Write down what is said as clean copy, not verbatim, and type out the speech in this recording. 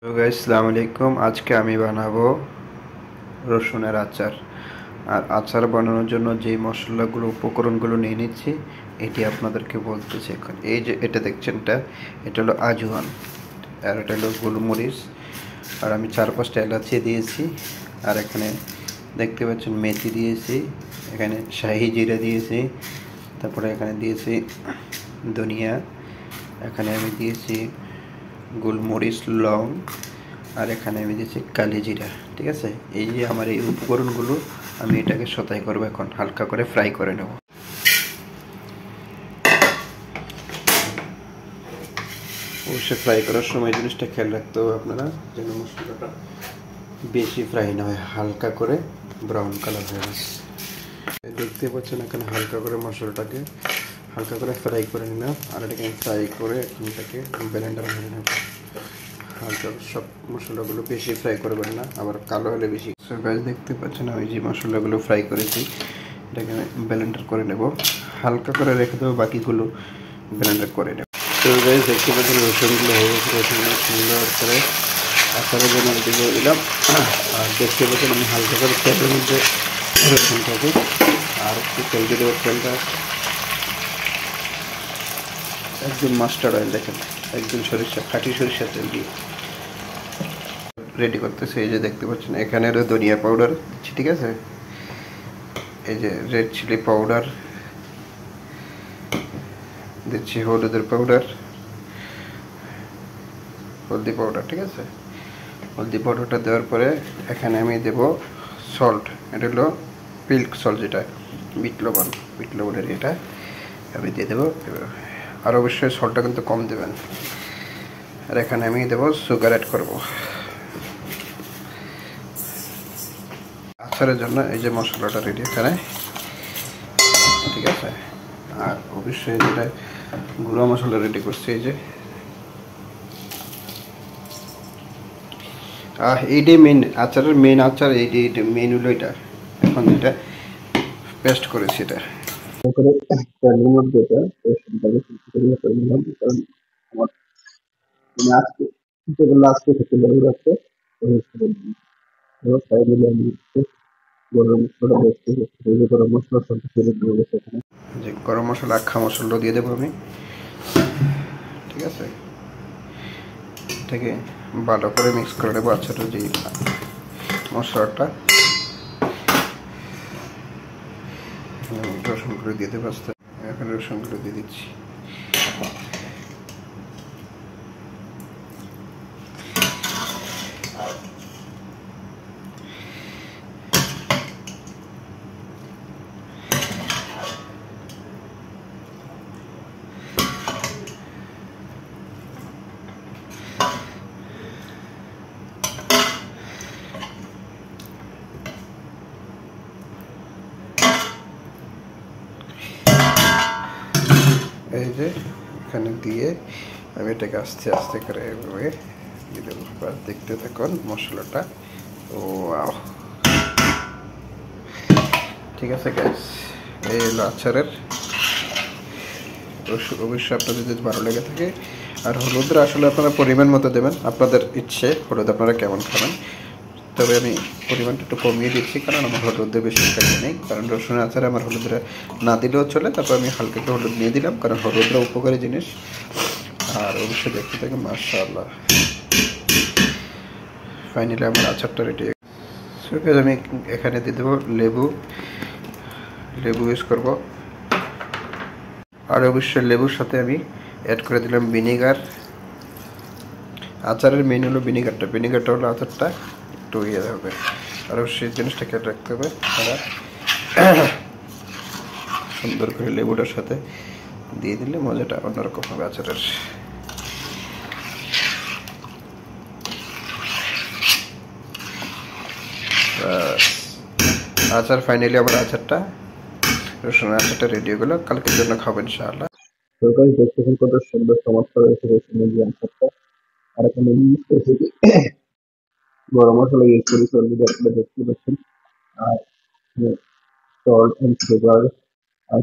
তো গাইস আসসালামু আলাইকুম। আজকে আমি বানাবো রসুনের আচার। আর আচার বানানোর জন্য যেই মশলাগুলো উপকরণগুলো নিয়ে নিচ্ছি এটি আপনাদেরকে বলতেছি এখন। এই যে এটা দেখছেন, এটা হলো আজওয়ান, আর এটা হলো গোলমরিচ, আর আমি 4-5টা এলাচি দিয়েছি। আর এখানে দেখতে পাচ্ছেন মেথি দিয়েছি, এখানে শাহি জিরা দিয়েছি, তারপরে এখানে দিয়েছি ধনিয়া, এখানে আমি দিয়েছি গোলমরিচ, লং, আর এখানে আমি দিয়েছি কালি জিরা। ঠিক আছে, এই যে আমার এই উপকরণগুলো, আমি এটাকে সতাই করবো এখন, হালকা করে ফ্রাই করে নেব। অবশ্যই ফ্রাই করার সময় জিনিসটা খেয়াল রাখতে হবে আপনারা, যেন মশলাটা বেশি ফ্রাই না হয়, হালকা করে ব্রাউন কালার হয়ে গেছে। দেখতে পাচ্ছেন এখানে হালকা করে মশলাটাকে হালকা করে ফ্রাই করে নিলাম। আর এটাকে ফ্রাই করে এটাকে ব্লেন্ডার করে নেব। হালকা সব মশলাগুলো বেশি ফ্রাই করবেন না, আবার কালো হলে বেশি। সো গাইস দেখতে পাচ্ছেন আমি যে মশলাগুলো ফ্রাই করেছি এটাকে ব্লেন্ডার করে নেব, হালকা করে রেখে দেবো, বাকিগুলো ব্লেন্ডার করে নেব। তো গাইস দেখতে পাচ্ছেন রসুনগুলো হয়ে গেছে, রসুনগুলো সুন্দর করে আচারের জন্য দিয়ে দিলাম। আর দেখতে পাচ্ছেন আমি হালকা করে তেলের মধ্যে রসুনটাকে আর একটু তেল দিয়ে দেবো। তেলটা একদম মাস্টার্ড অয়েল, দেখেন একদম সরিষা, খাঁটি সরিষার তেল দিয়ে রেডি করতেছে। এই যে দেখতে পাচ্ছেন এখানে ধনিয়া পাউডার দিচ্ছি, ঠিক আছে, এই যে রেড চিলি পাউডার দিচ্ছি, হলুদের পাউডার, হলদি পাউডার, ঠিক আছে। হলদি পাউডারটা দেওয়ার পরে এখানে আমি দেব সল্ট, এটা হলো পিল্ক সল্ট, যেটা বিট লবণের এটা আমি দিয়ে দেবো। আর অবশ্যই সল্টটা কিন্তু কম দেবেন। আর এখানে আমি দেবো সুগার অ্যাড করব আচারের জন্য। এই যে মশলাটা রেডি এখানে, ঠিক আছে। আর অবশ্যই যেটা গুঁড়ো মশলা রেডি করছি, এই যে এইটাই মেন আচারের মেন আচার, এইটা মেন হলো এটা। এখন এটা পেস্ট করেছি, এটা করে তেলের মধ্যে এটা পেস্টটাকে সুন্দর করে নিলাম। কারণ আমার মানে আজকে যেগুলো আজকে খেতে লেগে যাচ্ছে, তাই বলে আমি গরম মশলাটা দেখতে এই যে গরম মশলা সব ফেলে দিয়ে গেছে এখানে, যে গরম মশলা আখা মশলা দিয়ে দেবো আমি, ঠিক আছে। এটাকে ভালো করে মিক্স করে নেবো আচারের যে মশলাটা। রসুনগুলো দিয়ে দেবো আস্তে, এখন রসুনগুলো দিয়ে দিচ্ছি। এই যে এখানে দিয়ে আমি এটাকে আস্তে আস্তে করে এভাবে দিয়ে দেবো। দেখতে থাকুন মশলাটা। ও ঠিক আছে গ্যাস, এই হলো আচারের। অবশ্যই আপনাদের যদি ভালো লেগে থাকে, আর হলুদটা আসলে আপনারা পরিমাণ মতো দেবেন, আপনাদের ইচ্ছে হলুদ আপনারা কেমন খাবেন। তবে আমি পরিমাণটা একটু কমিয়ে দিচ্ছি, কারণ আমার হলুদের বেশি খাই নেই, কারণ রসুনের আচারে আমার হলুদটা না দিলেও চলে। তারপর আমি হালকা একটু হলুদ নিয়ে দিলাম, কারণ হলুদটা উপকারী জিনিস। আর অবশ্যই দেখতে থাকে, মাশাআল্লাহ ফাইনালি আমার আচারটা রেডি। আমি এখানে দিয়ে দেবো লেবু ইউজ করব। আর অবশ্যই লেবুর সাথে আমি অ্যাড করে দিলাম ভিনেগার। আচারের মেন হলো ভিনেগারটা হলো আচারটা একটু ইয়ে হবে। আর অবশ্যই জিনিসটা খেয়াল রাখতে হবে, সুন্দর করে লেবুটার সাথে দিয়ে দিলে মজাটা অন্যরকম হবে আচারের। আচার ফাইনালি আমার রসুনের আচারটা রেডি হয়ে গেল, কালকের জন্য খাবেন ইনশাআল্লাহ। তো গাইস দেখতেছেন কত সুন্দর চমৎকার হয়েছে রসুনের যে আচারটা। আর এখানে ইউজ করেছি গরম মশলা ইউজ করেছি অলরেডি, আপনারা দেখতে পাচ্ছেন। আর সল্ট এন্ড সুগার, আর